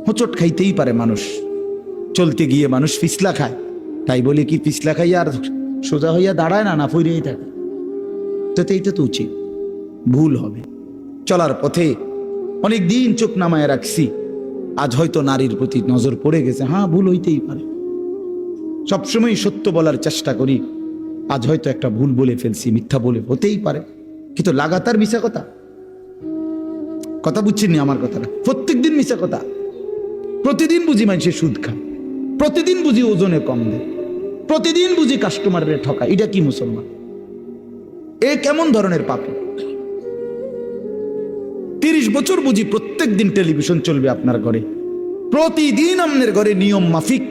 হোঁচট খাইতেই পারে মানুষ, চলতে গিয়ে মানুষ পিছলা খায়, তাই বলে কি পিছলা খাইয়া আর সোজা হইয়া দাঁড়ায় না, না ফিরেই থাকে? তো এইটা তো উচিত, ভুল হবে। চলার পথে অনেক দিন চোখ নামায় রাখছি, আজ হয়তো নারীর প্রতি নজর পড়ে গেছে, হ্যাঁ ভুল হইতেই পারে। সবসময় সত্য বলার চেষ্টা করি, আজ হয়তো একটা ভুল বলে ফেলছি, মিথ্যা বলে, হতেই পারে। কিন্তু লাগাতার মিশা কথা, কথা বুঝছেননি আমার কথাটা? প্রত্যেক দিন মিশা কথা, প্রতিদিন বুঝি মানুষের সুদ খায়, প্রতিদিন বুঝি ওজনে কম দেয়, প্রতিদিন বুঝি কাস্টমারের ঠকায়। এটা কি মুসলমান? এ কেমন ধরনের পাপী? 30 বছর বুঝি প্রত্যেক দিন টেলিভিশন চলবে আপনার ঘরে, প্রতিদিন আপনার ঘরে নিয়ম মাফিক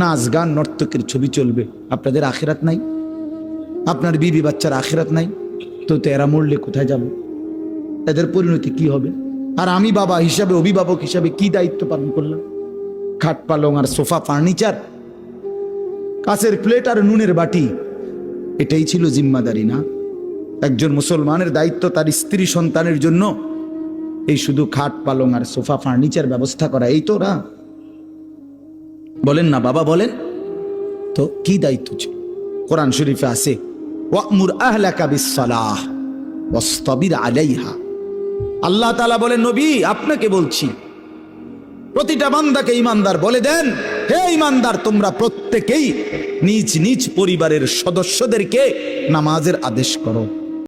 নাচ গান নর্তকের ছবি চলবে। আপনাদের আখিরাত নাই? আপনার বিবি বাচ্চার আখিরাত নাই? তো এরা মরলে কোথায় যাবে? এদের পরিণতি কি হবে? আর আমি বাবা হিসাবে, অভিভাবক হিসাবে কি দায়িত্ব পালন করলাম? খাট পালং আর সোফা ফার্নিচার, কাঁচের প্লেট আর নুনের বাটি, এটাই ছিল জিম্মাদারি না? একজন মুসলমানের দায়িত্ব তার স্ত্রী সন্তানের জন্য এই শুধু খাট পালং আর সোফা ফার্নিচার ব্যবস্থা করা, এই তো না? বলেন না বাবা, বলেন তো কি দায়িত্ব ছিল? কোরআন শরীফে আছে, ওয়ামুর আহলাকা বিসসালাহ ওয়াসতাবির আলাইহা। আল্লাহ তাআলা বলেন, নবী আপনাকে বলছি, প্রতিটা বান্দাকে ঈমানদার বলে দেন, হে ঈমানদার, তোমরা প্রত্যেকেই নিজ নিজ পরিবারের সদস্যদেরকে নামাজের আদেশ করো।